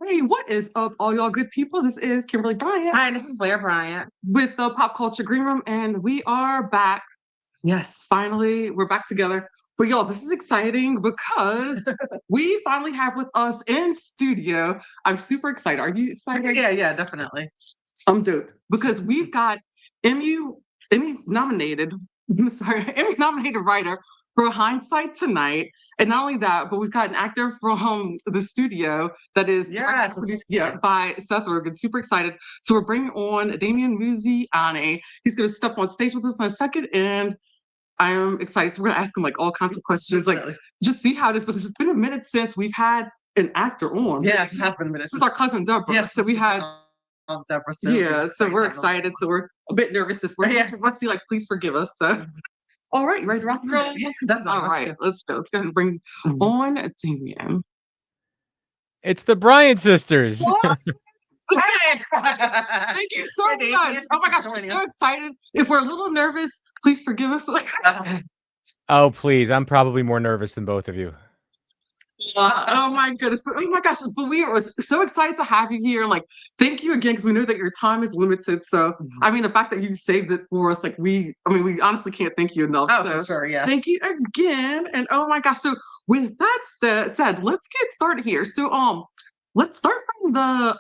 Hey, what is up, all y'all good people? This is Kimberly Bryant Hi, this is Blair Bryant. with the Pop Culture Green Room, and we are back. Yes, finally, we're back together. But y'all, this is exciting because we finally have with us in studio. I'm super excited. Are you excited? Yeah, definitely. I'm dope because we've got Emmy Emmy nominated, sorry, Emmy nominated writer for Hindsight tonight. And not only that, but we've got an actor from the studio that is Yes. produced by Seth Rogen. Super excited. So we're bringing on Damian Muziani. He's going to step on stage with us in a second, and I am excited. So we're going to ask him like all kinds of questions, like just see how it is, because it's been a minute since we've had an actor on. Yes, it has been a minute. This is our cousin Deborah. Yes, so we had Deborah. yeah, so we're excited. So we're a bit nervous if we're rusty. Like, please forgive us. So, all right, ready to rock and roll? Yeah, definitely. All right, let's go. Let's go and bring on Damian. It's the Bryant sisters. Thank you so much. Oh my gosh, we're so excited. If we're a little nervous, please forgive us. Oh, please. I'm probably more nervous than both of you. Oh my goodness. But oh my gosh, but we are so excited to have you here. Like, thank you again, because we know that your time is limited. So I mean, the fact that you saved it for us, like we honestly can't thank you enough. Oh, so for sure, yes. thank you again. And oh my gosh. So with that said, let's get started here. So let's start from the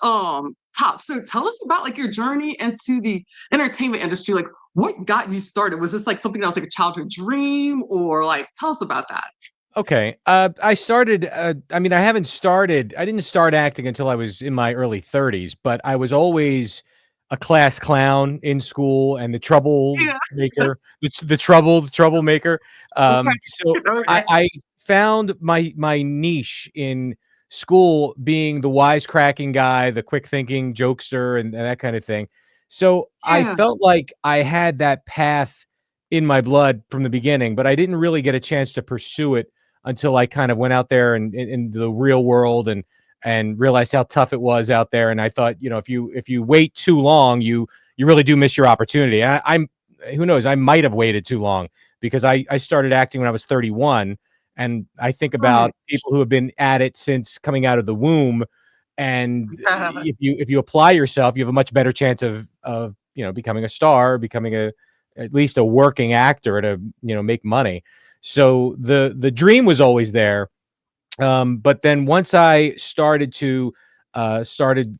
top. So tell us about like your journey into the entertainment industry. Like, what got you started? Was this like something that was like a childhood dream, or like tell us about that? Okay. I started, I didn't start acting until I was in my early 30s, but I was always a class clown in school and the troublemaker, the troublemaker. So Okay. I found my niche in school being the wisecracking guy, the quick thinking jokester and that kind of thing. So I Yeah. felt like I had that path in my blood from the beginning, but I didn't really get a chance to pursue it until I kind of went out there and in the real world and realized how tough it was out there. And I thought, if you wait too long, you really do miss your opportunity. And I'm who knows, I might have waited too long because I started acting when I was 31. And I think Right. about people who have been at it since coming out of the womb. And if you apply yourself, you have a much better chance of becoming a star, becoming at least a working actor to make money. So the dream was always there, but then once I started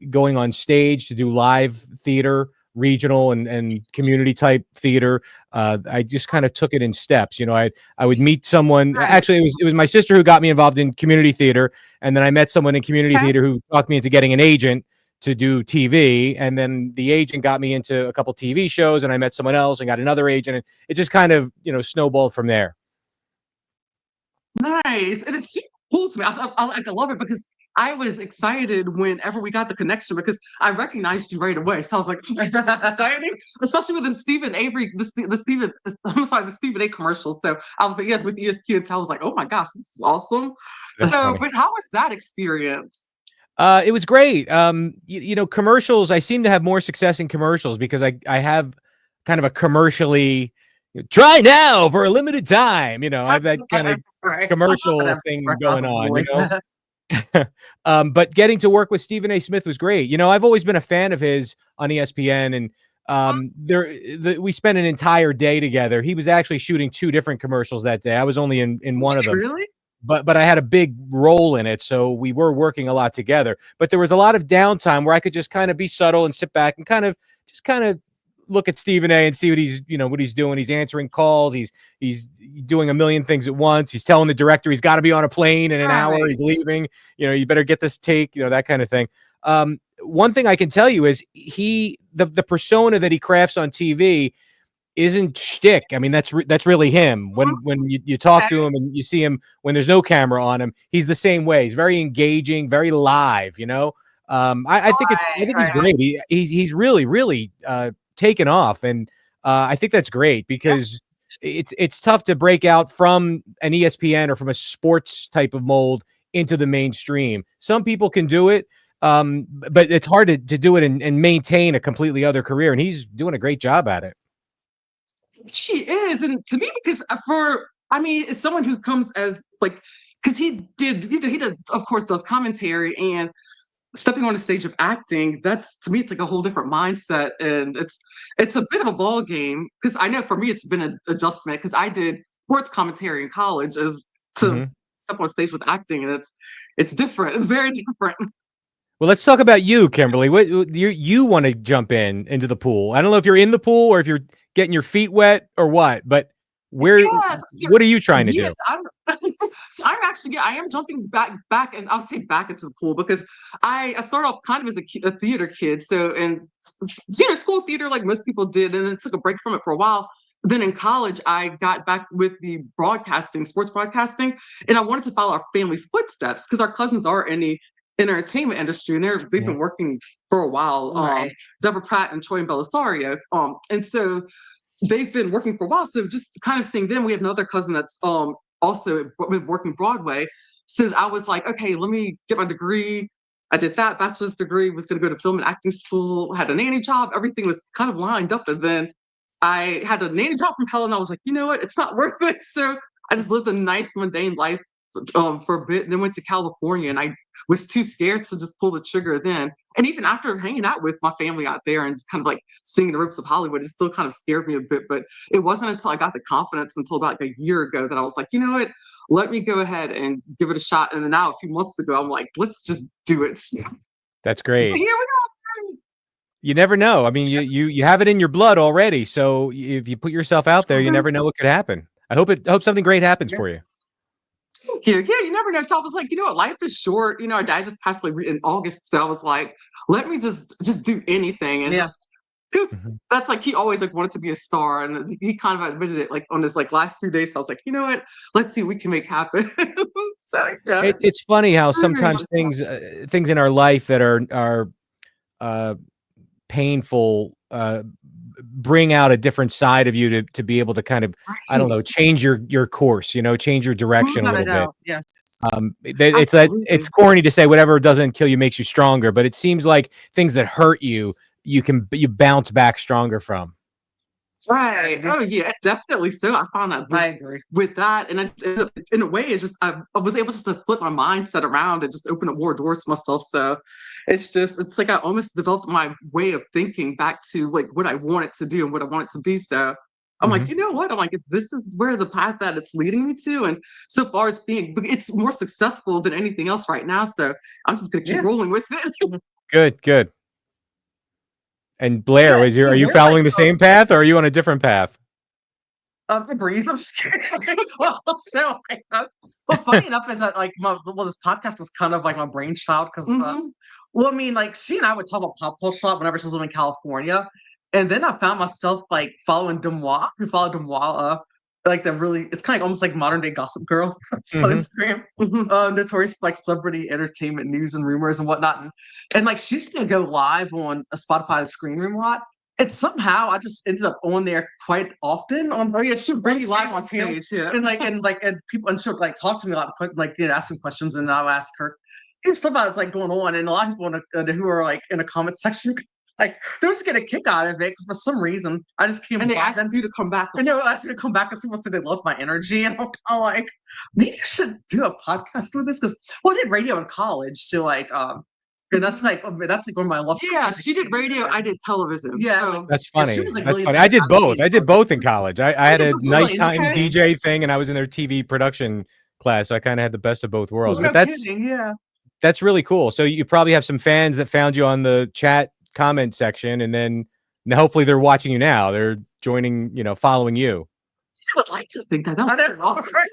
going on stage to do live theater, regional and community type theater, I just kind of took it in steps. I would meet someone. Right. Actually, it was my sister who got me involved in community theater, and then I met someone in community Okay. theater who talked me into getting an agent to do TV, and then the agent got me into a couple TV shows, and I met someone else and got another agent, and it just kind of snowballed from there. Nice. And it's super cool to me. I love it because I was excited whenever we got the connection because I recognized you right away. So I was like, oh my God, that's exciting. Especially with the Stephen Avery, the Stephen, I'm sorry, the Stephen A commercial. So I was like, yes, with ESPN. So I was like, oh my gosh, this is awesome. That's So, funny. but how was that experience? It was great. Commercials. I seem to have more success in commercials because I have kind of a commercially try now for a limited time. I have that kind of Right. commercial thing going on. But getting to work with Stephen A. Smith was great. I've always been a fan of his on ESPN, and we spent an entire day together. He was actually shooting two different commercials that day. I was only in one Was of it them. really? But I had a big role in it, so we were working a lot together. But there was a lot of downtime where I could just kind of be subtle and sit back and kind of look at Stephen A. and see what he's doing. He's answering calls. He's doing a million things at once. He's telling the director he's got to be on a plane in an hour. Right. He's leaving. You better get this take. That kind of thing. One thing I can tell you is the persona that he crafts on TV isn't shtick. I mean, that's really him. When you talk to him and you see him when there's no camera on him, he's the same way. He's very engaging, very live. I think he's Right. great. He's really taken off, and I think that's great Yeah. because it's tough to break out from an ESPN or from a sports type of mold into the mainstream. Some people can do it. But it's hard to do it and maintain a completely other career, and he's doing a great job at it. She is, and to me, because as someone who comes as like, because he did, of course, does commentary, and stepping on the stage of acting, that's to me, it's like a whole different mindset, and it's a bit of a ball game because I know for me it's been an adjustment because I did sports commentary in college as to Mhm. step on stage with acting, and it's different. It's very different. Well, let's talk about you, Kimberly. What you want to jump into the pool? I don't know if you're in the pool or if you're getting your feet wet or what, but where Yes, what are you trying to yes, do? I'm so I'm actually, yeah, I am jumping back, and I'll say back into the pool because I started off kind of as a theater kid. So in school theater, like most people did, and then took a break from it for a while. Then in college, I got back with the broadcasting, sports broadcasting, and I wanted to follow our family's footsteps because our cousins are in the entertainment industry, and they've Mhm. been working for a while. Right. Deborah Pratt and Troy and Belisario. And so they've been working for a while. So just kind of seeing them, we have another cousin that's also been working Broadway. So I was like, okay, let me get my degree. I did that bachelor's degree, was going to go to film and acting school, had a nanny job. Everything was kind of lined up. And then I had a nanny job from hell, and I was like, you know what? It's not worth it. So I just lived a nice, mundane life for a bit, and then went to California. And I was too scared to just pull the trigger then. And even after hanging out with my family out there and just kind of like seeing the ropes of Hollywood, it still kind of scared me a bit. But it wasn't until I got the confidence until about like a year ago that I was like, you know what? Let me go ahead and give it a shot. And then now, a few months ago, I'm like, let's just do it. So That's here great. we go. You never know. I mean, you have it in your blood already. So if you put yourself out there, you never know what could happen. I hope something great happens for you. Thank you. Yeah, you never know. So I was like, you know what, life is short. You know, our dad just passed away in August. So I was like, let me just do anything and Yeah. just because Mhm. that's like he always like wanted to be a star, and he kind of admitted it like on his like last few days. So I was like, you know what, let's see what we can make happen. So yeah. It's funny how sometimes things in our life that are uh, painful bring out a different side of you to be able to kind of, I don't Right. know, change your course, change your direction a Without a little bit. doubt. Yes. It's Absolutely. corny to say whatever doesn't kill you makes you stronger, but it seems like things that hurt you, you bounce back stronger from. Right. Oh yeah, definitely. So I found that I agree. with that, and in a way, it's just I was able just to flip my mindset around and just open up more doors to myself. So it's like I almost developed my way of thinking back to like what I wanted to do and what I wanted to be. So I'm like, Mhm. you know what? I'm like, if this is where the path that it's leading me to, and so far it's more successful than anything else right now. So I'm just gonna keep Yeah. rolling with it. Good, good. And Blair, Yes. are So you we're like, following the same path or are you on a different path? I breathe. I'm just kidding. Well, so well, funny enough is that like this podcast is kind of like my brainchild because Mhm. well, I mean, like she and I would talk about pop culture a lot whenever she was living in California, and then I found myself like following Demois. We followed Demois, like the really, it's kind of almost like modern day Gossip Girl on Mhm. Instagram, Mhm. notorious for, like celebrity entertainment news and rumors and whatnot, and like she used to go live on a Spotify Screen Room a lot. And somehow I just ended up on there quite often on Oh yeah, she bring you live on stage, stage. Yeah. and people and she'll like talk to me a lot, like ask me questions, and I'll ask her stuff that's like going on, and a lot of people who are like in the comment section, like they just get a kick out of it because for some reason I just came And they by asked them, you to come back. and they were asking me to come back because people said they loved my energy, and I'm kind of like maybe I should do a podcast with this because well, I did radio in college, so like and that's like one of my love. Yeah, she did radio, I did television. Yeah, like So That's yeah, she funny. was like That's really funny. into I did both. reality I did both in college. I had a really nighttime okay. DJ thing and I was in their TV production class. So I kind of had the best of both Oh, worlds. But no kidding, yeah. that's really cool. So you probably have some fans that found you on the chat comment section, and then now hopefully they're watching you now. They're joining, following you. I would like to think that that I was know, awesome. right?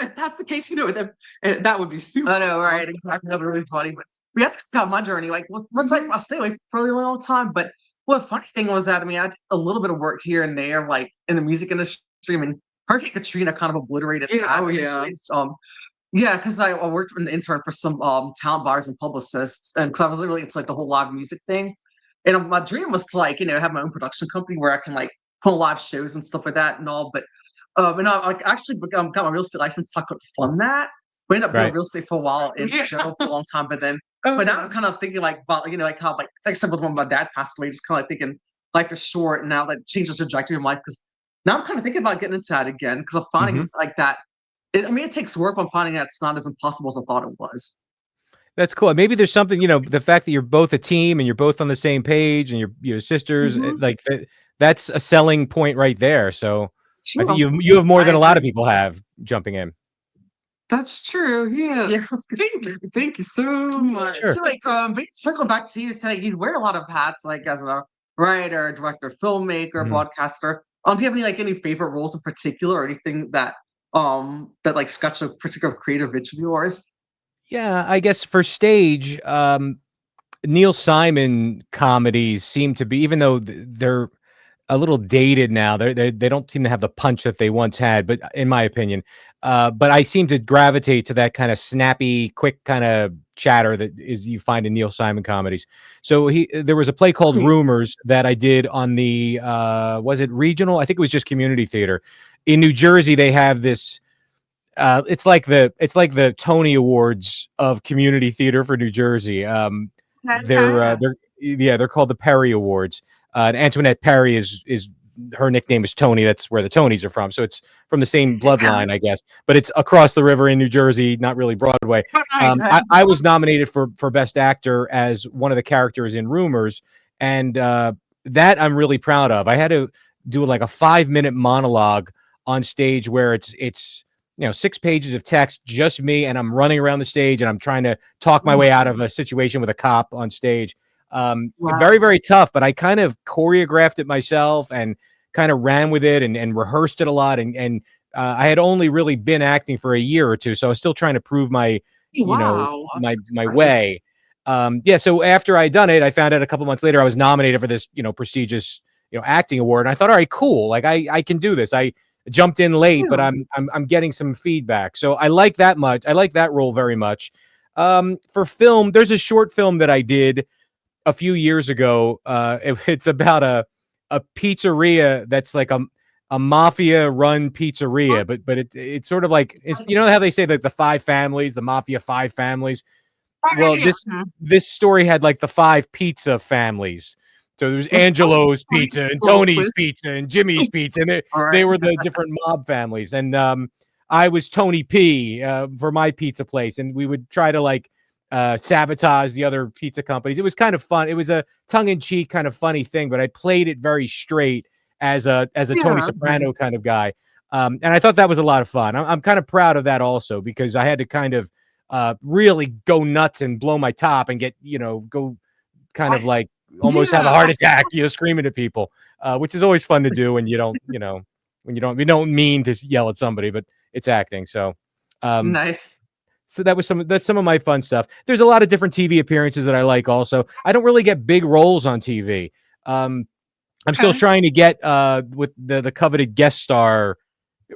If that's the case, that would be super I know, right? awesome. Exactly. That'd be really funny. But that's kind of my journey. Like, once I stay away for a really long time. But well, the funny thing was that I mean, I did a little bit of work here and there, like in the music industry. I mean, Hurricane Katrina kind of obliterated Yeah, that. oh yeah. Yeah, because I worked as an intern for some talent buyers and publicists, and because I was really into like the whole live music thing. And my dream was to like have my own production company where I can like put on live shows and stuff like that and all. But and I like actually got my real estate license, so I could fund that. We ended up doing Right. real estate for a while in Yeah. general for a long time, but then but now I'm kind of thinking like about like how like I said with when my dad passed away, just kind of like thinking life is short and now that changes the trajectory of my life because now I'm kind of thinking about getting into that again because I'm finding Mhm. like that. I mean, it takes work. But I'm finding that it's not as impossible as I thought it was. That's cool. Maybe there's something, the fact that you're both a team and you're both on the same page and you're sisters, Hmm. like that's a selling point right there. So I think Sure. you have more I than a lot of agree. people have jumping in. That's true. Yeah. Yeah, that's good. Thank you so much. Sure. So like but circle back to you, so you wear a lot of hats, like as a writer, director, filmmaker, Mhm. broadcaster. Do you have any favorite roles in particular, or anything that like scratch a particular creative itch of yours? Yeah, I guess for stage, Neil Simon comedies seem to be, even though they're a little dated now. They don't seem to have the punch that they once had, but in my opinion, but I seem to gravitate to that kind of snappy, quick kind of chatter that is you find in Neil Simon comedies. So there was a play called Right. Rumors that I did on the was it regional? I think it was just community theater in New Jersey. They have this. It's like the Tony Awards of community theater for New Jersey. Okay. They're called the Perry Awards. And Antoinette Perry is her nickname is Tony. That's where the Tonys are from. So it's from the same bloodline, I guess. But it's across the river in New Jersey, not really Broadway. Nice. I was nominated for Best Actor as one of the characters in Rumors, and that I'm really proud of. I had to do like a 5-minute monologue on stage where it's 6 pages of text, just me, and I'm running around the stage and I'm trying to talk my way out of a situation with a cop on stage. Wow. Very, very tough, but I kind of choreographed it myself and kind of ran with it and rehearsed it a lot. And I had only really been acting for a year or two, so I was still trying to prove Wow. That's my impressive. way. Yeah. So after I done it, I found out a couple months later I was nominated for this, prestigious, acting award, and I thought, all right, cool, like I can do this. I jumped in late, but Yeah. I'm getting some feedback, so I like that much. I like that role very much. For film, there's a short film that I did a few years ago. It's about a pizzeria that's like a mafia run pizzeria, but it's sort of like it's how they say that the five families, the mafia five families. Well, Yeah. this story had like the five pizza families. So there was Oh, Angelo's Pizza nice and little Tony's twist. Pizza and Jimmy's Pizza, and All they right. were the different mob families. And I was Tony P for my pizza place, and we would try to like sabotage the other pizza companies. It was kind of fun. It was a tongue in cheek kind of funny thing, but I played it very straight as a Tony Yeah. Soprano kind of guy. And I thought that was a lot of fun. I'm kind of proud of that also because I had to kind of really go nuts and blow my top and get, go kind of like almost have a Yeah. heart attack, screaming at people, which is always fun to do when you don't, when you don't mean to yell at somebody, but it's acting. Um, Nice. so that's some of my fun stuff. There's a lot of different TV appearances that I like also. I don't really get big roles on TV. Um, I'm still Okay. trying to get with the coveted guest star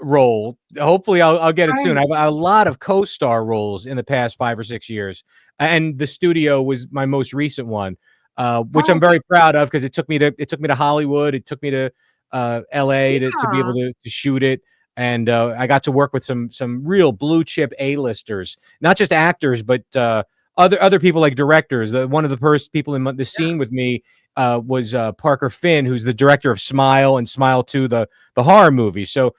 role. Hopefully, I'll get it soon. Right. I've a lot of co-star roles in the past 5 or 6 years, and the studio was my most recent one, which I'm Oh, very proud of because it took me to Hollywood, it took me to L.A. to be able yeah. to shoot it, and I got to work with some real blue chip A-listers, not just actors, but other people like directors. One of the first people in the Yeah. scene with me was Parker Finn, who's the director of Smile and Smile 2, the horror movie. So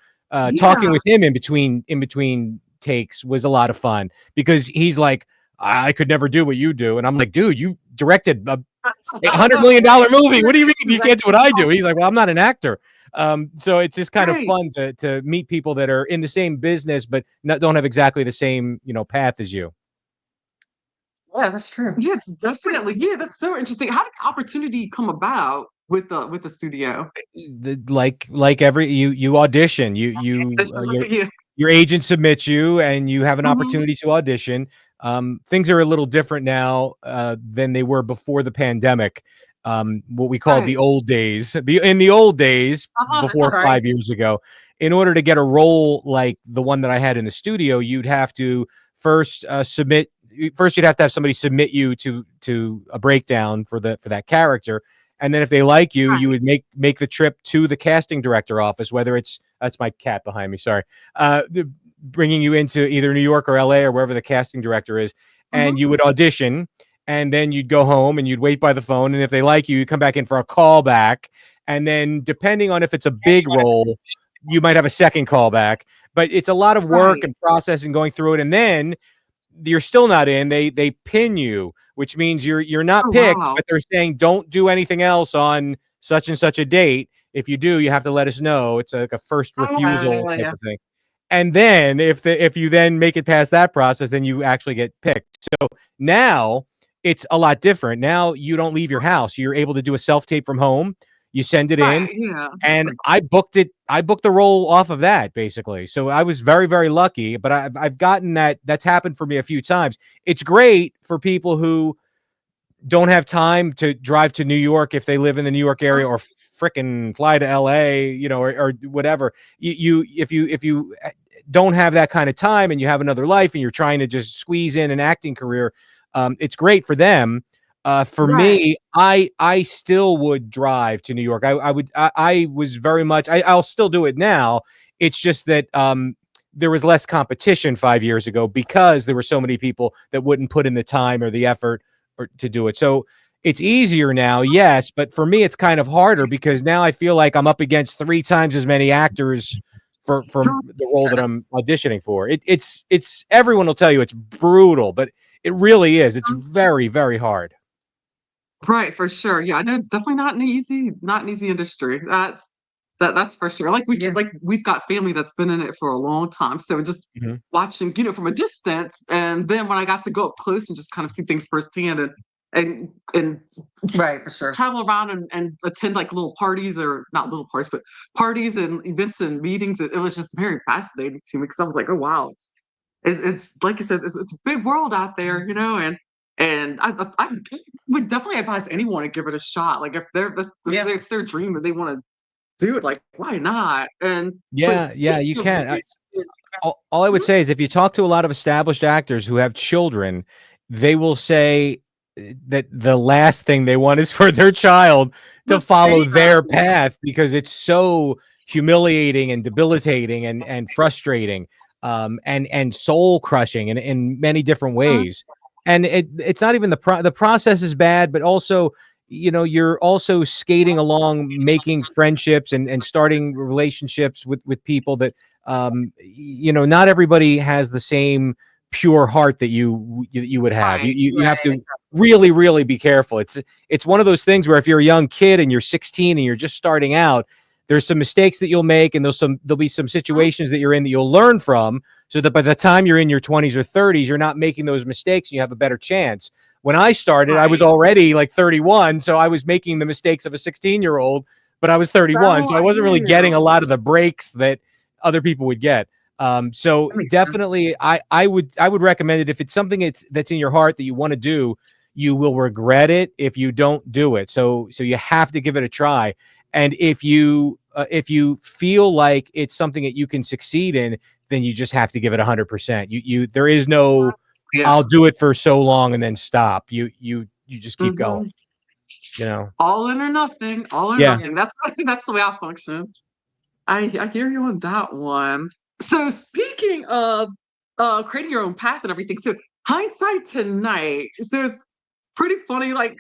talking Yeah. with him in between takes was a lot of fun because he's like, I could never do what you do, and I'm like, dude, you directed a $100 million movie. What do you mean you can't do what I do? He's like, well, I'm not an actor. So it's just kind of Right. fun to meet people that are in the same business but don't have exactly the same path as you. Yeah, that's true. Yeah, it's definitely. Yeah, that's so interesting. How did the opportunity come about with the studio? Like every you audition, Yeah. your agent submits you and you have an Mhm. opportunity to audition. Things are a little different now than they were before the pandemic. What we call the Right. old days. In the old days, Uh-huh. before Right. 5 years ago, in order to get a role like the one that I had in the studio, you'd have to first submit. First, you'd have to have somebody submit you to a breakdown for that character, and then if they like you, you Right. would make the trip to the casting director office, whether it's that's my cat behind me, sorry. Bringing you into either New York or LA or wherever the casting director is, and Mhm. you would audition, and then you'd go home and you'd wait by the phone, and if they like you, you come back in for a callback, and then depending on if it's a big role, you might have a second callback. But it's a lot of work Right. and process and going through it, and then you're still not in. They pin you, which means you're not Oh picked, wow. but they're saying don't do anything else on such and such a date. If you do, you have to let us know. It's like a first Oh, refusal type yeah. of thing. And then if you then make it past that process, then you actually get picked. So now it's a lot different. Now you don't leave your house. You're able to do a self tape from home. You send it in, Right. Yeah. That's and pretty I booked it. I booked the role off of that basically. So I was very, very lucky. But I've gotten that. That's happened for me a few times. It's great for people who don't have time to drive to New York if they live in the New York cool. area, or fricking fly to LA, or whatever. If you don't have that kind of time and you have another life and you're trying to just squeeze in an acting career, it's great for them. For Right. me, I still would drive to New York. I was very much. I'll still do it now. It's just that there was less competition 5 years ago because there were so many people that wouldn't put in the time or the effort or to do it. So it's easier now, yes, but for me it's kind of harder because now I feel like I'm up against 3 times as many actors for the role that I'm auditioning for. It's everyone will tell you it's brutal, but it really is. It's very, very hard. Right, for sure. Yeah, I know it's definitely not an easy industry. That's for sure. Like we Yeah. said, like we've got family that's been in it for a long time. So just Mhm. watching, from a distance, and then when I got to go up close and just kind of see things firsthand and Right, for sure. travel around and attend like little parties, or not little parties, but parties and events and meetings, it was just very fascinating to me because I was like, oh wow, it's like I said, it's a big world out there, and I would definitely advise anyone to give it a shot. Like Yeah. if it's their dream and they want to do it, like why not? And Yeah, but yeah, you speaking of can. which, All I would mhm, say is if you talk to a lot of established actors who have children, they will say that the last thing they want is for their child to just follow yeah, their path because it's so humiliating and debilitating and frustrating, and soul crushing in many different mhm, ways. And it's not even the process is bad, but also you're also skating along, making friendships and starting relationships with people that not everybody has the same pure heart that you would have. right, You have Right, to really, really be careful. It's one of those things where if you're a young kid and you're 16 and you're just starting out, there's some mistakes that you'll make, and there'll be some mhm, situations that you're in that you'll learn from, so that by the time you're in your 20s or 30s, you're not making those mistakes and you have a better chance. When I started, I was right. already like 31, so I was making the mistakes of a 16-year-old, but I was 31, Oh, so I I wasn't hear really getting a you. lot of the breaks that other people would get. So that makes sense. definitely, I would recommend it if it's something that's in your heart that you want to do. You will regret it if you don't do it. So you have to give it a try. And if you feel like it's something that you can succeed in, then you just have to give it 100%. There is no Yeah. I'll do it for so long and then stop. You just keep going. Hmm. You know. All in or nothing. All or Yeah. Yeah. nothing. That's that's the way I function. I hear you on that one. So speaking of creating your own path and everything, so hindsight tonight. So it's pretty funny, like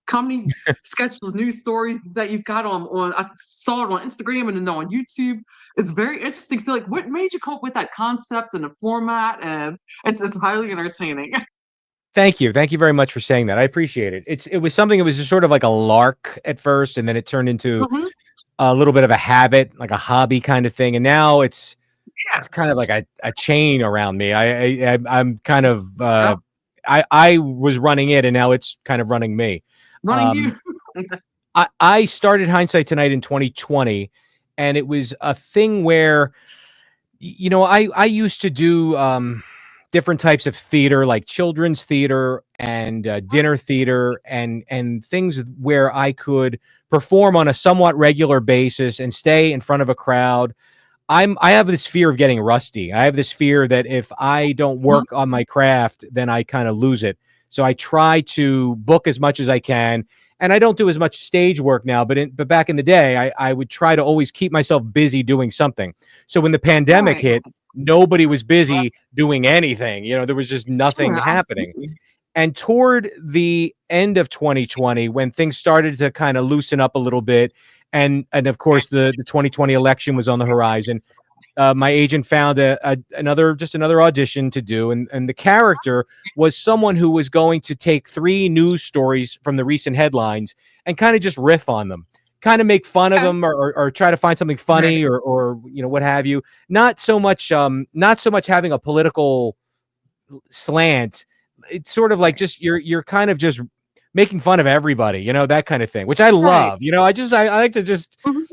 comedy sketch news stories that you've got on. I saw it on Instagram and then on YouTube. It's very interesting. So like, what made you come up with that concept and the format? And it's highly entertaining. Thank you very much for saying that. I appreciate it. It was something that was just sort of like a lark at first, and then it turned into Mhm. a little bit of a habit, like a hobby kind of thing. And now Yeah, it's kind of like a chain around me. I'm kind of yeah. I was running it, and now it's kind of running me. Running Um, you. I started Hindsight Tonight in 2020, and it was a thing where I used to do different types of theater, like children's theater and dinner theater, and things where I could perform on a somewhat regular basis and stay in front of a crowd. I have this fear of getting rusty. I have this fear that if I don't Mhm. work on my craft, then I kind of lose it. So I try to book as much as I can, and I don't do as much stage work now. But back in the day, I would try to always keep myself busy doing something. So when the pandemic Right. hit, nobody was busy doing anything. There was just nothing Yeah, happening. absolutely. And toward the end of 2020, when things started to kind of loosen up a little bit, and of course the 2020 election was on the horizon, my agent found another audition to do, and the character was someone who was going to take 3 news stories from the recent headlines and kind of just riff on them, kind of make fun of Okay. them, or try to find something funny, or what have you. Not so much having a political slant. It's sort of like just you're kind of just making fun of everybody, that kind of thing, which I Right. love. I like to just Mhm.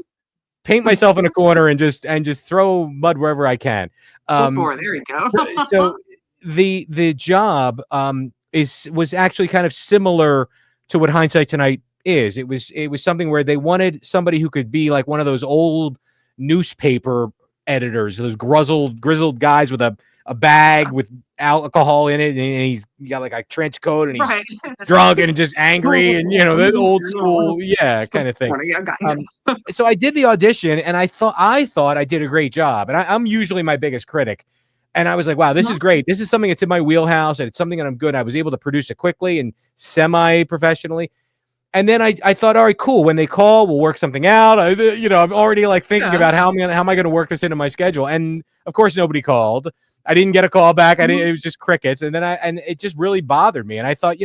paint myself in a corner and just throw mud wherever I can. Go Um, for it. There you go. so the job was actually kind of similar to what Hindsight Tonight is. It was something where they wanted somebody who could be like one of those old newspaper editors, those grizzled guys with a bag with alcohol in it, and he's got like a trench coat, and he's Right. drunk and just angry, and that old No, school, yeah, kind of thing. I got you. Um, so I did the audition, and I thought I did a great job, and I'm usually my biggest critic. And I was like, wow, this is great. This is something that's in my wheelhouse, and it's something that I'm good. I was able to produce it quickly and semi-professionally. And then I thought, all right, cool. When they call, we'll work something out. I'm already like thinking Yeah. about how am I going to work this into my schedule. And of course, nobody called. I didn't get a call back. It was just crickets. And then it just really bothered me. And I thought,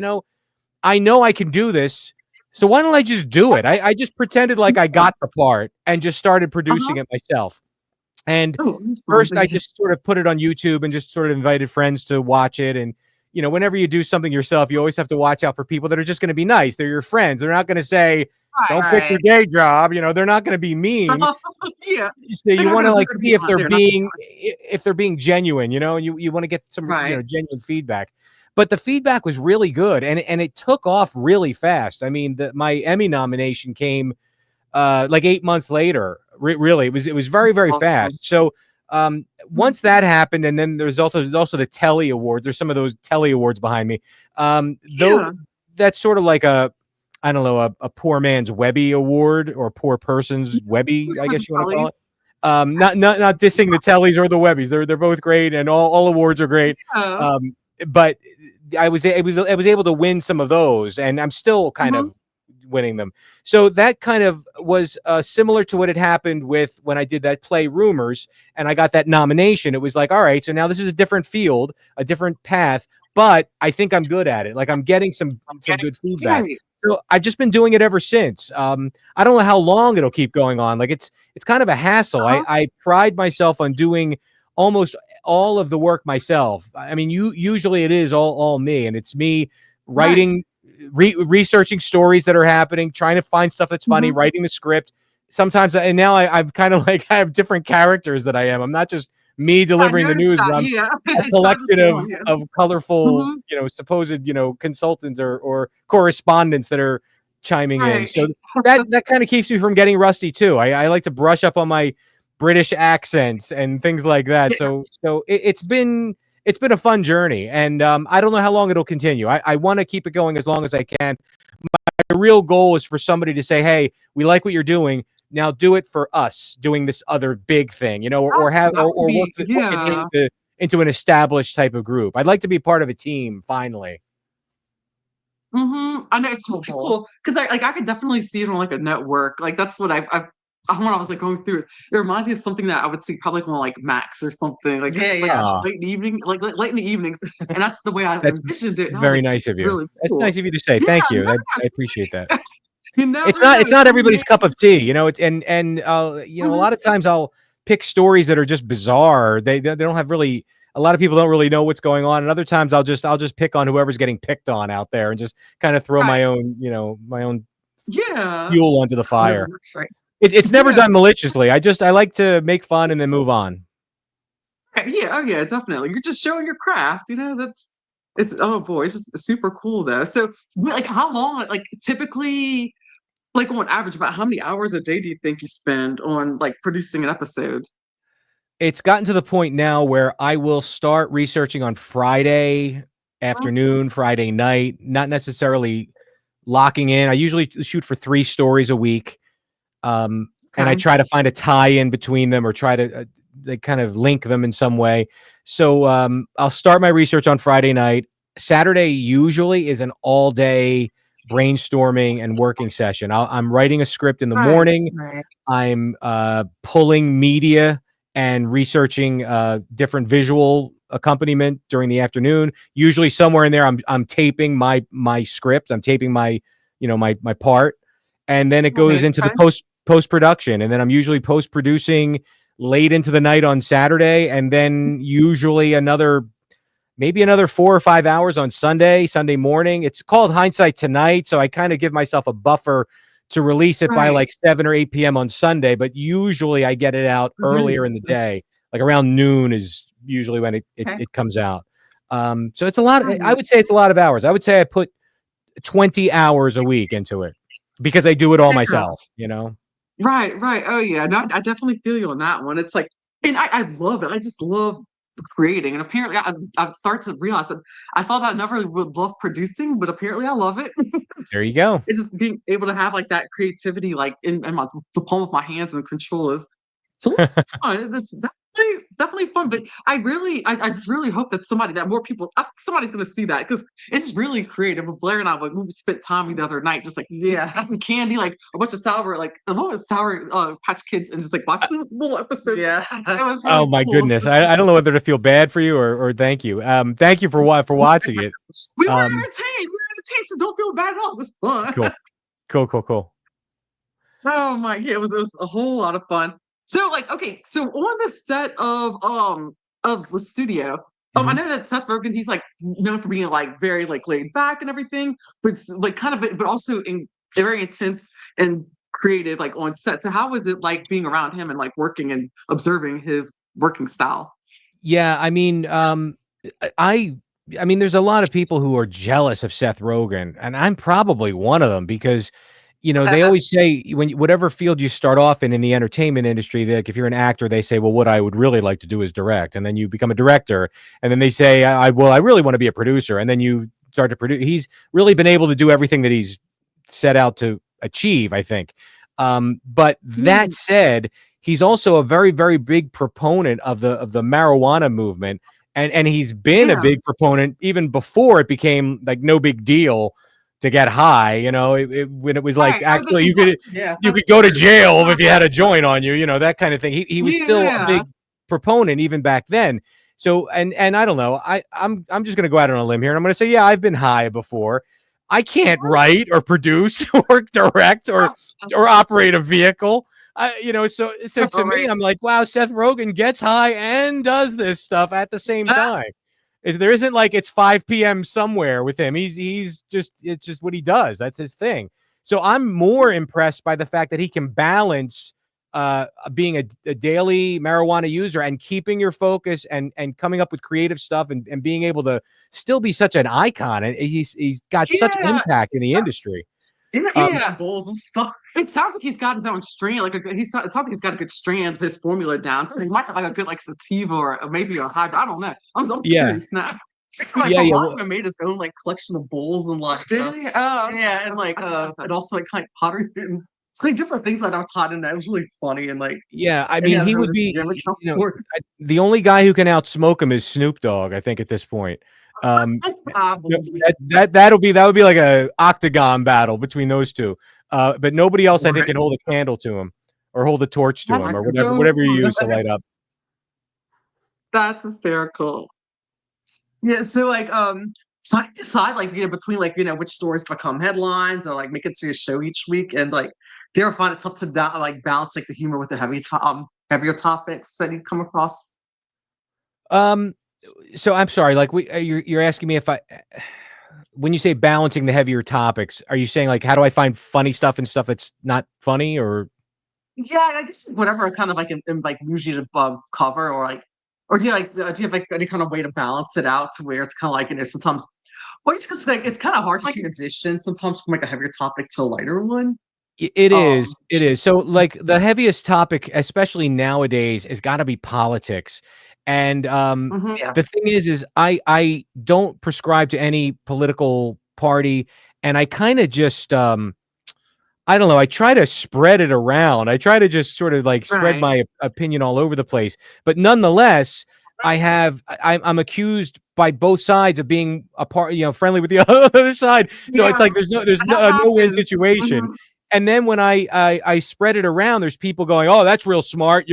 I know I can do this. So why don't I just do it? I just pretended like I got the part and just started producing Uh-huh. it myself. And Oh, first, I awesome. just sort of put it on YouTube and just sort of invited friends to watch it. And, whenever you do something yourself, you always have to watch out for people that are just going to be nice. They're your friends. They're not going to say, don't quit your Right. day job. They're not going to be mean. Yeah. So you want to They're like gonna see be if on they're there, not being genuine, and you want to get some, right. genuine feedback. But the feedback was really good, and it took off really fast. I mean, my Emmy nomination came like 8 months later. Really, it was very, very fast. Awesome. So once that happened, and then there's also the Telly Awards. There's some of those Telly Awards behind me. Though Yeah. that's sort of like I don't know, a poor man's Webby Award, or a poor person's Webby, I guess you want to call Polly's. it. Not dissing the Tellys or the Webbies. They're both great, and all awards are great. Yeah. But I was able to win some of those, and I'm still kind Mhm. of winning them. So that kind of was similar to what had happened with when I did that play Rumors, and I got that nomination. It was like, all right, so now this is a different field, a different path, but I think I'm good at it. Like I'm getting some good feedback. Right. So I've just been doing it ever since. I don't know how long it'll keep going on. Like it's kind of a hassle. Uh-huh. I pride myself on doing almost all of the work myself. I mean, usually it is all me, and it's me Right. writing, researching stories that are happening, trying to find stuff that's funny, Mhm. writing the script. Sometimes, and now I'm kind of like I have different characters that I am. I'm not just me I delivering the noticed news, that, but I'm yeah. a It's not collection just one, yeah. of colorful, Mhm. supposed, consultants or correspondents that are chiming in. Right. So that kind of keeps me from getting rusty too. I like to brush up on my British accents and things like that. Yeah. So it's been a fun journey, and I don't know how long it'll continue. I want to keep it going as long as I can. My real goal is for somebody to say, "Hey, we like what you're doing. Now do it for us, doing this other big thing, or have That would or be work it yeah. into an established type of group. I'd like to be part of a team finally." I know it's really cool because I could definitely see it on like a network. Like that's what when I was like going through it. It reminds me of something that I would see probably on like Max or something. Like Ah, late in the evening, like late in the evenings, and that's the way I that's envisioned it. And I was very like, this nice of is you. really That's cool. nice of you to say. Yeah, Thank you you. never I appreciate that. know. You It's never not know. it's not Some everybody's day. cup of tea, and a Mhm. lot of times I'll pick stories that are just bizarre. They don't have really a lot of people don't really know what's going on, and other times I'll just pick on whoever's getting picked on out there and just kind of throw Right. my own Yeah. fuel onto the Whatever fire. works, right. It's never Yeah. done maliciously. I like to make fun and then move on. Yeah. Oh yeah, definitely. You're just showing your craft. It's oh boy, it's just super cool though. So like how long like typically like on average, about how many hours a day do you think you spend on like producing an episode? It's gotten to the point now where I will start researching on Friday Oh, afternoon, Friday night, not necessarily locking in. I usually shoot for 3 stories a week. And I okay. try to find a tie in between them, or try to they kind of link them in some way. So I'll start my research on Friday night. Saturday usually is an all day brainstorming and working session. I'm writing a script in the Right. morning. Right. I'm pulling media and researching different visual accompaniment during the afternoon. Usually somewhere in there, I'm taping my script. I'm taping my my part, and then it goes Okay, into the okay. post production, and then I'm usually post producing late into the night on Saturday, and then usually maybe another 4 or 5 hours on Sunday morning. It's called Hindsight Tonight, so I kind of give myself a buffer to release it by Right. like 7 or 8 p.m. on Sunday, but usually I get it out earlier in the That's day. Like around noon is usually when it it, okay. it comes out. So it's a lot. I Right. would say it's a lot of hours. I would say I put 20 hours a week into it because I do it all Yeah. myself, you know? Right, right. Oh yeah. No, I definitely feel you on that one. It's like, and I love it. I just love creating. And apparently I start to realize that I thought I never would love producing, but apparently I love it. There you go. It's just being able to have like that creativity like in the palm of my hands and control is it's a lot of fun. It's definitely fun. But I just really hope that that more people, somebody's gonna see that because it's just really creative. And Blair and I, we spent time the other night, just like having candy, like a bunch of sour Patch Kids, and just like watching little episodes. Yeah. It was Oh really my cool. goodness. I don't know whether to feel bad for you or thank you. Thank you for watching it. We were Um, entertained. We were entertained, so don't feel bad at all. It was fun. cool. Cool. Oh my, yeah, it was a whole lot of fun. So like, okay, so on the set of the studio, I Mhm. know that Seth Rogen, he's like known for being like very like laid back and everything, but like kind of but also very intense and creative like on set. So how was it like being around him and like working and observing his working style? Yeah, I mean, I I mean, there's a lot of people who are jealous of Seth Rogen, and I'm probably one of them because, they always say whatever field you start off in the entertainment industry, like if you're an actor, they say, well, what I would really like to do is direct, and then you become a director, and then they say, I really want to be a producer, and then you start to produce. He's really been able to do everything that he's set out to achieve, I think. But that Mm, said, he's also a very, very big proponent of the marijuana movement, and he's been a yeah, big proponent even before it became like no big deal to get high. When it was like right. Or actually the Yeah. you could go to jail if you had a joint on you, that kind of thing. He was still a yeah. big proponent even back then. So and I don't know. I'm just gonna go out on a limb here and I'm gonna say, yeah, I've been high before. I can't write or produce or direct or operate a vehicle. So to All me, right. I'm like, wow, Seth Rogen gets high and does this stuff at the same time. There isn't like it's 5 p.m. somewhere with him. It's just what he does. That's his thing. So I'm more impressed by the fact that he can balance being a daily marijuana user and keeping your focus and coming up with creative stuff and being able to still be such an icon. And he's got such Yeah. impact in the industry. Um, Yeah, bowls and stuff. It sounds like he's got his own strand. It sounds like he's got a good strand of his formula down. So he might have like a good like sativa or maybe a hybrid. I don't know. I'm yeah, curious now. Like yeah, a yeah. lot of Well, them made his own like collection of bowls and like Did he? Oh, yeah, and like and also like kind of pottery and like different things that I was taught in that. It was really funny and like yeah. I and mean, yeah, he there would was be. yeah, for The only guy who can outsmoke him is Snoop Dogg. I think at this point. Um, probably. that would be like a octagon battle between those two. But nobody else I think Right. can hold a candle to him or hold a torch to him That's or so whatever you use to light up. that's hysterical. Yeah, so like so I decide like between like which stories become headlines or like make it to your show each week and like do you ever find it tough to like balance like the humor with the heavier topics that you come across? Um, so I'm sorry, like you're asking me if I when you say balancing the heavier topics, are you saying like how do I find funny stuff and stuff that's not funny or Yeah, I guess whatever kind of like like usually to cover or like or do you have like any kind of way to balance it out to where it's kind of like sometimes well it's because like it's kind of hard to transition sometimes from like a heavier topic to a lighter one. It is. Um It is. So, like, the heaviest topic, especially nowadays, has gotta be politics, and, yeah. the thing is I don't prescribe to any political party, and I kinda just, I don't know, I try to spread it around. I try to just sort of, like, spread Right. my opinion all over the place, but nonetheless, I'm accused by both sides of being friendly with the other side, so it's Yeah, like there's that a no-win happens. situation, Mhm. and then when I spread it around, there's people going, "Oh, that's real smart.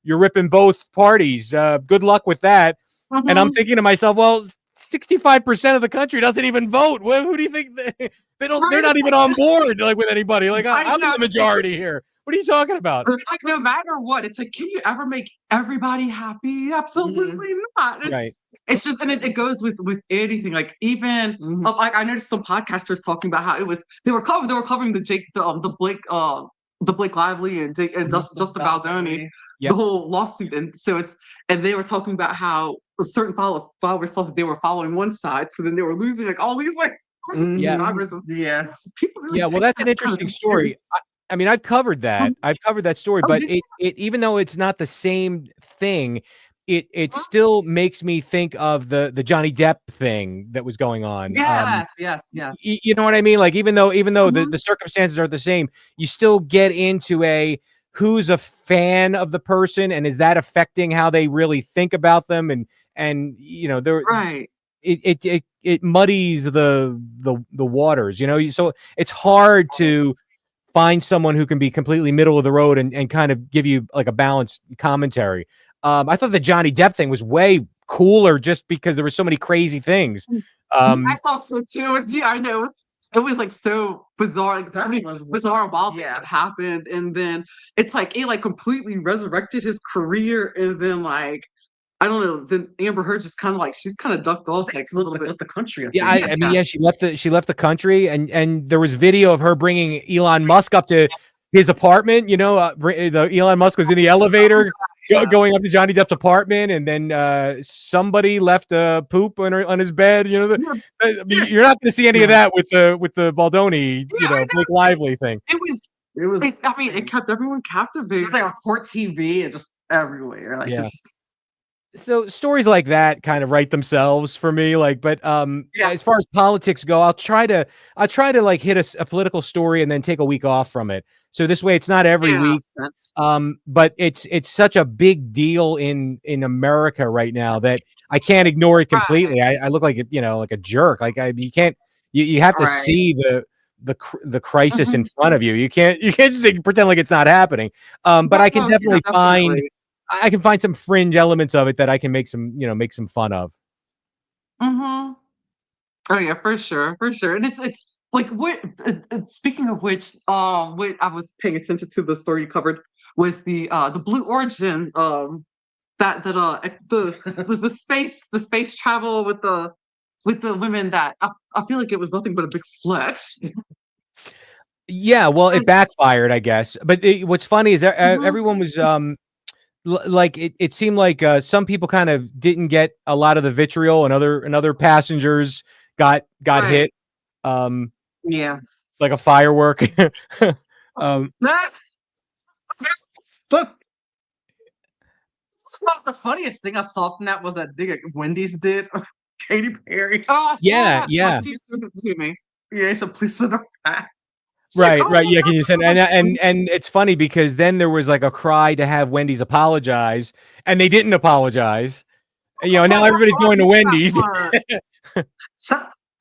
you're ripping both parties. Good luck with that. And I'm thinking to myself, well, 65% of the country doesn't even vote. Who do you think they don't? They're not even on board like with anybody. Like I I'm in know. the majority here. What are you talking about? Like no matter what, it's like, can you ever make everybody happy? Absolutely not. Right. It's just, and it goes with anything. Like even like I noticed some podcasters talking about how it was they were covering the Blake Lively and Justin Baldoni, the Yep. whole lawsuit, and so and they were talking about how a certain followers thought that they were following one side, so then they were losing like all these like subscribers. Yeah. So people really Yeah, well, take that's an that kind interesting of story. serious. I mean, I've covered that. I've covered that story, Oh, but did you? it even though it's not the same thing, it still makes me think of the Johnny Depp thing that was going on. Yes. You know what I mean? Like even though Mhm. the circumstances are the same, you still get into a who's a fan of the person and is that affecting how they really think about them and there Right. it muddies the waters, so it's hard to find someone who can be completely middle of the road and kind of give you like a balanced commentary. I thought the Johnny Depp thing was way cooler just because there were so many crazy things. Yeah, I thought so too. I know it was like so bizarre, like so many bizarre wild things that happened, and then it's like it like completely resurrected his career, and then like I don't know, then Amber Heard just kind of like she's kind of ducked off like a little bit. The country. Yeah, I mean, yeah, she left the country, and there was video of her bringing Elon Musk up to his apartment. The Elon Musk was in the elevator going up to Johnny Depp's apartment, and then somebody left a poop on his bed. I mean, you're not going to see any of that with the Baldoni, Blake Lively thing. It was. I mean, it kept everyone captivated. It's like on court TV and just everywhere. Like Yeah. just So stories like that kind of write themselves for me. Like, but as far as politics go, I'll try to like hit a political story and then take a week off from it. So this way, it's not every week. sense. But it's such a big deal in America right now that I can't ignore it completely. I look like like a jerk. Like you can't you have to see the crisis in front of you. You can't just pretend like it's not happening. But I can definitely find. I can find some fringe elements of it that I can make some fun of. Oh yeah, for sure, and it's like what. Speaking of which, what I was paying attention to the story you covered was the Blue Origin, the space travel with the women that I feel like it was nothing but a big flex. Yeah, well, it backfired, I guess. But what's funny is everyone was like it seemed like some people kind of didn't get a lot of the vitriol, and other passengers got hit. Yeah. Like a firework. That's not the funniest thing I saw from that was that dig Wendy's did. Katy Perry. Oh, Yeah. she showed it to me. Yeah, so please send her back. Right. Yeah, can you send and it's funny because then there was like a cry to have Wendy's apologize, and they didn't apologize. Now everybody's going to Wendy's.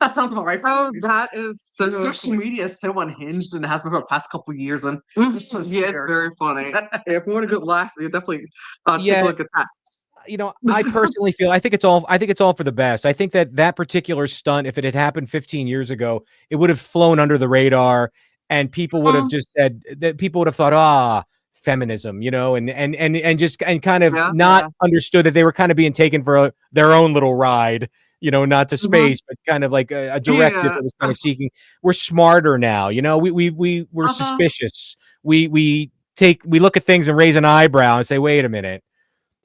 That sounds about right. Oh, that is so social media is so unhinged and has been for the past couple of years, and it's very funny. If you want a good laugh, you definitely take a look at that. I personally feel I think it's all for the best. I think that particular stunt, if it had happened 15 years ago, it would have flown under the radar, and people would have just said that people would have thought, feminism, and kind of not understood that they were kind of being taken for their own little ride, not to space, but kind of like a directive that was kind of seeking. We're smarter now, we're suspicious. We look at things and raise an eyebrow and say, wait a minute.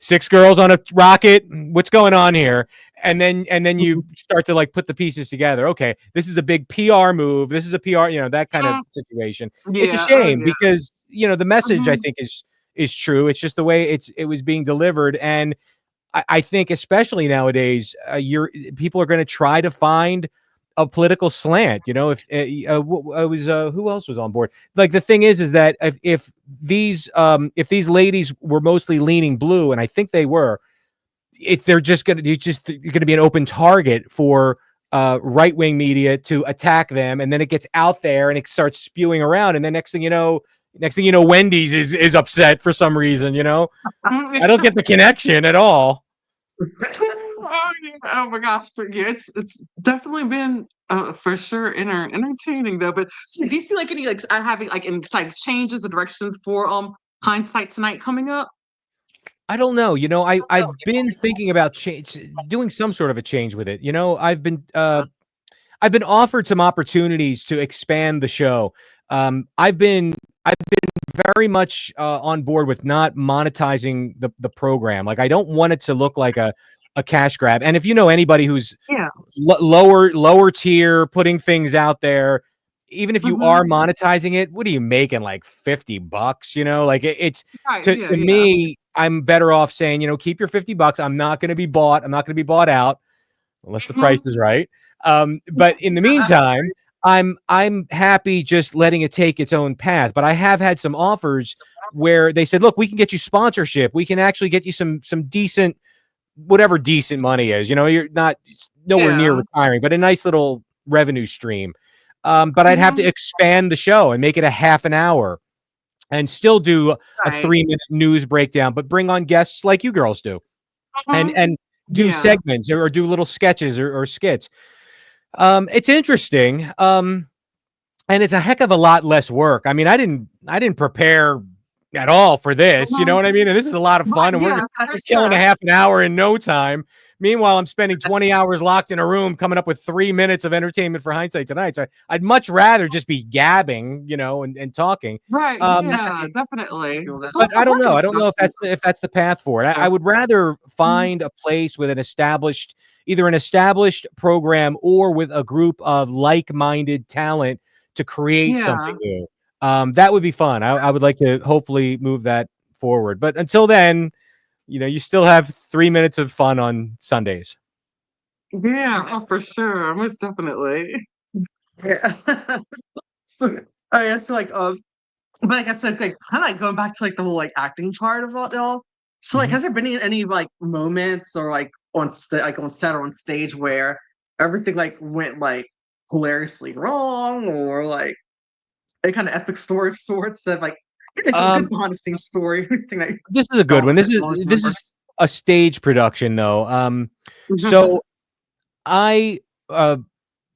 6 girls on a rocket. What's going on here? And then you start to like put the pieces together. Okay, this is a big PR move. This is a PR, that kind of situation. It's a shame because the message I think is true. It's just the way it was being delivered, and I think especially nowadays, people are going to try to find a political slant. If who else was on board? Like the thing is that if these ladies were mostly leaning blue, and I think they were, if they're going to be an open target for right-wing media to attack them, and then it gets out there and it starts spewing around, and then next thing you know, Next thing you know, Wendy's is upset for some reason. I don't get the connection at all. Oh, yeah. Oh my gosh, but yeah, it's definitely been for sure entertaining though. But so do you see like any like having like any like changes or directions for hindsight tonight coming up? I don't know. I've been thinking about doing some sort of a change with it. I've been offered some opportunities to expand the show. I've been very much on board with not monetizing the program. Like I don't want it to look like a cash grab. And if you know anybody who's Yeah. lower tier, putting things out there, even if you Hmm. are monetizing it, what are you making, like $50? Like it's Right. to Yeah. to Yeah. me, I'm better off saying, keep your $50. I'm not going to be bought. I'm not going to be bought out unless the Hmm. price is right. But in the meantime, I'm happy just letting it take its own path. But I have had some offers where they said, look, we can get you sponsorship. We can actually get you some decent, whatever decent money is. You're not nowhere near Yeah. retiring, but a nice little revenue stream. But I'd have to Hmm. expand the show and make it a half an hour and still do a Right. 3-minute news breakdown, but bring on guests like you girls do, and Hmm. do Yeah. segments or do little sketches or skits. It's interesting. And it's a heck of a lot less work. I mean, I didn't prepare at all for this. You know Hmm. what I mean? And this is a lot of Right. fun, and we're Yeah. For killing a sure. half an hour in no time. Meanwhile, I'm spending 20 hours locked in a room, coming up with 3 minutes of entertainment for hindsight tonight. So I'd much rather just be gabbing, and talking. Right. Um, Yeah. Definitely. Feel this. So but I don't know. I don't know if right. that's the path for it. I Yeah. would rather Mhm. find a place with either an established program or with a group of like-minded talent to create something Yeah. new. That would be fun. I would like to hopefully move that forward. But until then, you still have 3 minutes of fun on Sundays. Yeah. Oh, for sure. Most definitely. Yeah. So I guess like but I guess like kind of like going back to like the whole like acting part of it all. So like, Mhm. has there been any like moments or like like on set or on stage where everything like went like hilariously wrong or like a kind of epic story of sorts of like a good Um, behind the scenes story, anything that this is a good y'all one. This is always this remember? is a stage production though. So I uh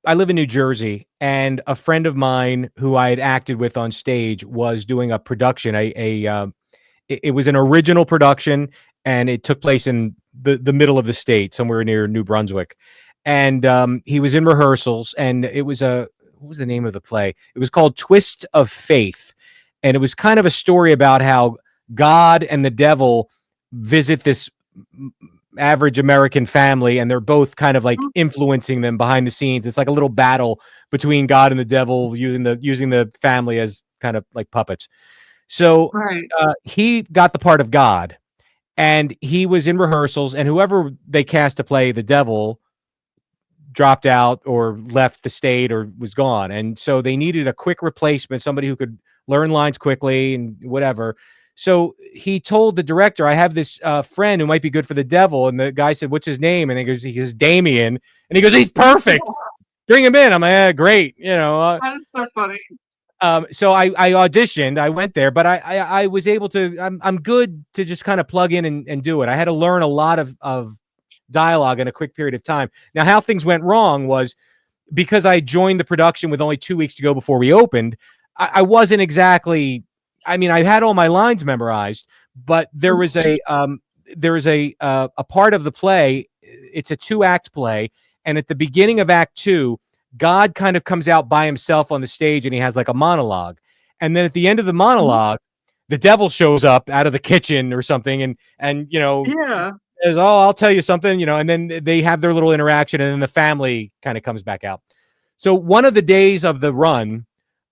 I live in New Jersey, and a friend of mine who I had acted with on stage was doing a production. It was an original production, and it took place in the middle of the state, somewhere near New Brunswick. And he was in rehearsals, and it was what was the name of the play? It was called Twist of Faith, and it was kind of a story about how God and the devil visit this average American family, and they're both kind of like influencing them behind the scenes. It's like a little battle between God and the devil, using the family as kind of like puppets. So Right. he got the part of God, and he was in rehearsals, and whoever they cast to play the devil dropped out or left the state or was gone. And so they needed a quick replacement, somebody who could learn lines quickly and whatever. So he told the director, I have this friend who might be good for the devil. And the guy said, what's his name? And he goes, Damian. And he goes, he's perfect. Bring him in. I'm like, great. That is so funny. So I auditioned, I went there, but I was able to, I'm good to just kind of plug in and do it. I had to learn a lot of dialogue in a quick period of time. Now, how things went wrong was because I joined the production with only 2 weeks to go before we opened. I wasn't exactly, I mean, I had all my lines memorized, but there was a part of the play. It's a 2-act play. And at the beginning of act 2, God kind of comes out by himself on the stage and he has like a monologue. And then at the end of the Mhm. monologue, the devil shows up out of the kitchen or something and Yeah. says, "Oh, I'll tell you something," and then they have their little interaction, and then the family kind of comes back out. So one of the days of the run,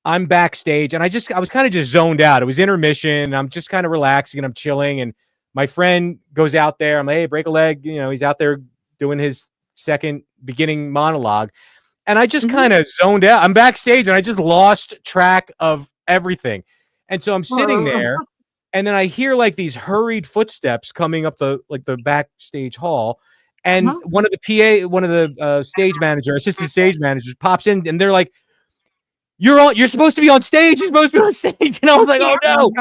I'm backstage, and I was kind of just zoned out. It was intermission, and I'm just kind of relaxing, and I'm chilling, and my friend goes out there. I'm like, "Hey, break a leg," he's out there doing his second beginning monologue, and I just Mhm. kind of zoned out. I'm backstage, and I just lost track of everything, and so I'm sitting Oh, there, and then I hear like these hurried footsteps coming up the backstage hall, and uh-huh. one of the stage manager, assistant stage managers, pops in, and they're like, you're supposed to be on stage. You're supposed to be on stage." And I was like, "Oh no."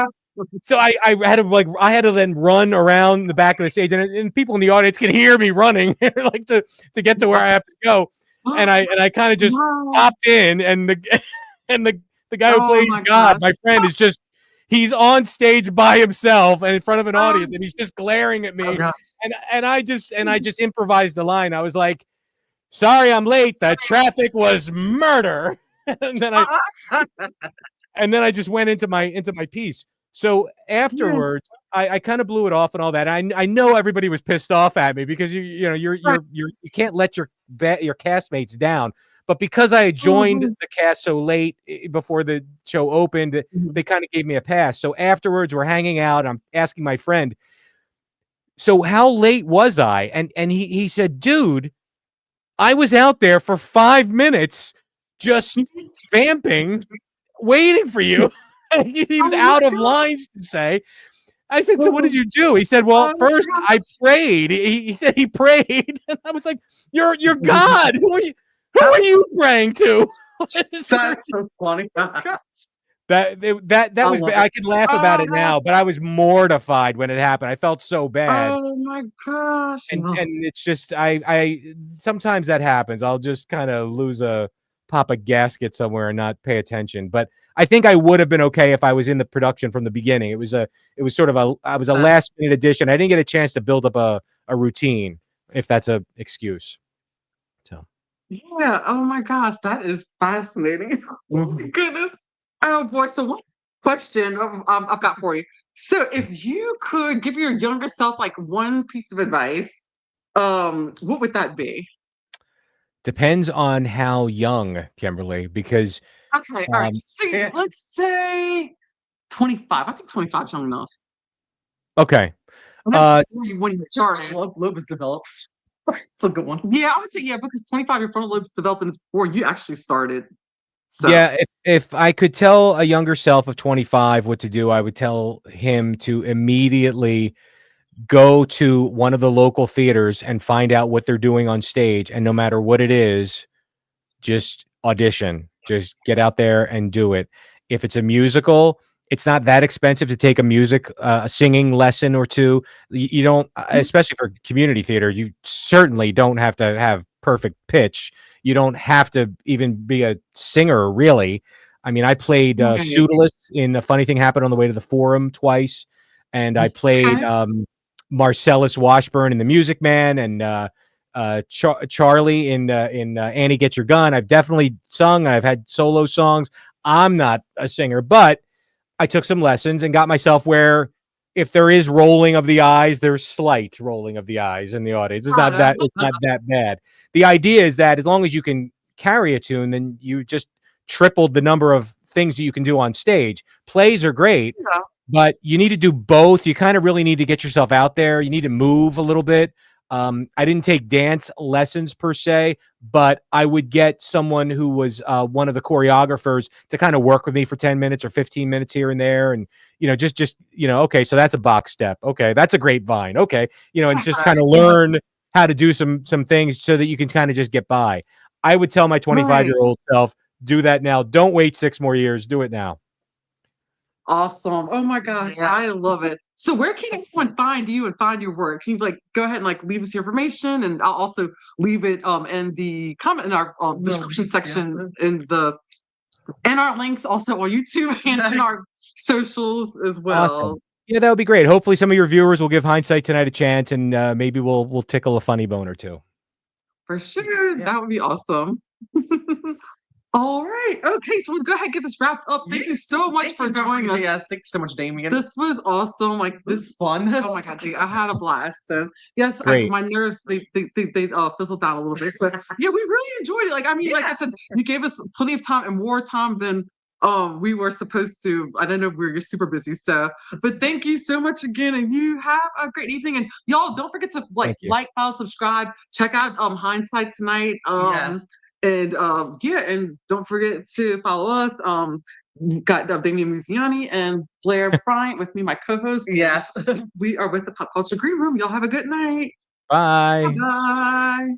So I had to then run around the back of the stage, and people in the audience can hear me running like to get to where I have to go. And I kind of just Wow. popped in, and the and the guy who Oh plays my God, gosh. my friend, is just he's on stage by himself and in front of an Um, audience, and he's just glaring at Oh me. gosh. And I just improvised the line. I was like, "Sorry, I'm late. The traffic was murder." and then I and then I just went into my piece. So yeah, afterwards, I kind of blew it off and all that. I know everybody was pissed off at me because you know right. you can't let your castmates down. But because I had joined Mhm, the cast so late before the show opened, mhm. they kind of gave me a pass. So afterwards, we're hanging out. I'm asking my friend, "So how late was I?" And he said, "Dude, I was out there for 5 minutes just vamping, waiting for you." He was Oh my out of gosh. lines to say. I said, "So what did Oh you do?" He said, "Well, my first I gosh. prayed." He said he prayed. And I was like, "You're God. Who are you praying to?" That's so funny. That I was love it. I could laugh about it Oh, now, but I was mortified when it happened. I felt so bad. oh my gosh. And it's just I sometimes that happens. I'll just kinda lose a pop a gasket somewhere and not pay attention, but I think I would have been okay if I was in the production from the beginning. It was sort of I was a Sense. last minute addition. I didn't get a chance to build up a routine, if that's a excuse. So, Yeah. Oh my gosh. That is fascinating. Oh my Mhm. goodness. Oh boy. So one question I've got for you. So if you could give your younger self like one piece of advice, what would that be? depends on how young, Kimberly, because, Okay. All right. um So Yeah. let's say 25. I think 25 is young enough. okay, And that's uh, when you started. Lupus develops. It's a good one. Yeah, I would say yeah, because 25 your frontal lobe's developing is before you actually started. So yeah, if I could tell a younger self of 25 what to do, I would tell him to immediately go to one of the local theaters and find out what they're doing on stage, and no matter what it is, just audition. Just get out there and do it. If it's a musical, it's not that expensive to take a singing lesson or two. You don't, mhm, especially for community theater, you certainly don't have to have perfect pitch. You don't have to even be a singer, really. I mean, I played right. Pseudolus in A Funny Thing Happened on the Way to the Forum twice, and I played Okay. Marcellus Washburn in The Music Man, and Charlie in Annie Get Your Gun. I've definitely sung. I've had solo songs. I'm not a singer, but I took some lessons and got myself where if there is rolling of the eyes, there's slight rolling of the eyes in the audience. It's not that bad. The idea is that as long as you can carry a tune, then you just tripled the number of things that you can do on stage. Plays are great, Yeah. but you need to do both. You kind of really need to get yourself out there. You need to move a little bit. I didn't take dance lessons per se, but I would get someone who was one of the choreographers to kind of work with me for 10 minutes or 15 minutes here and there. And, okay, so that's a box step. Okay, that's a grapevine. Okay, and just kind Right. of learn how to do some things so that you can kind of just get by. I would tell my 25-year-old Right. year old self, do that now. Don't wait 6 more years. Do it now. Awesome. Oh my gosh, Yeah. I love it. So where can anyone find you and find your work? Can you like go ahead and like leave us your information and I'll also leave it in the comment in our The description links, yeah. section and our links also on YouTube and in our socials as well. Awesome. Yeah, that would be great. Hopefully, some of your viewers will give Hindsight Tonight a chance, and maybe we'll tickle a funny bone or two. For sure. Yeah. That would be awesome. All right. Okay, so we'll go ahead and get this wrapped up. Thank you so much Thank for you for joining us. Yes, thank you so much, Damian. This was awesome. Like This this is fun. oh my god, I had a blast. And yes, Great. my nerves they fizzled down a little bit. So yeah, we really enjoyed it. Like I mean, like I said, you gave us plenty of time and more time than we were supposed to. I don't know, you're super busy. So but thank you so much again, and you have a great evening. And y'all don't forget to Thank you. like, follow, subscribe, check out Hindsight Tonight. Yes. And yeah, and don't forget to follow us. Got Damian Muziani and Blair Bryant with me, my co-host. Yes. We are with the Pop Culture Green Room. Y'all have a good night. Bye. Bye.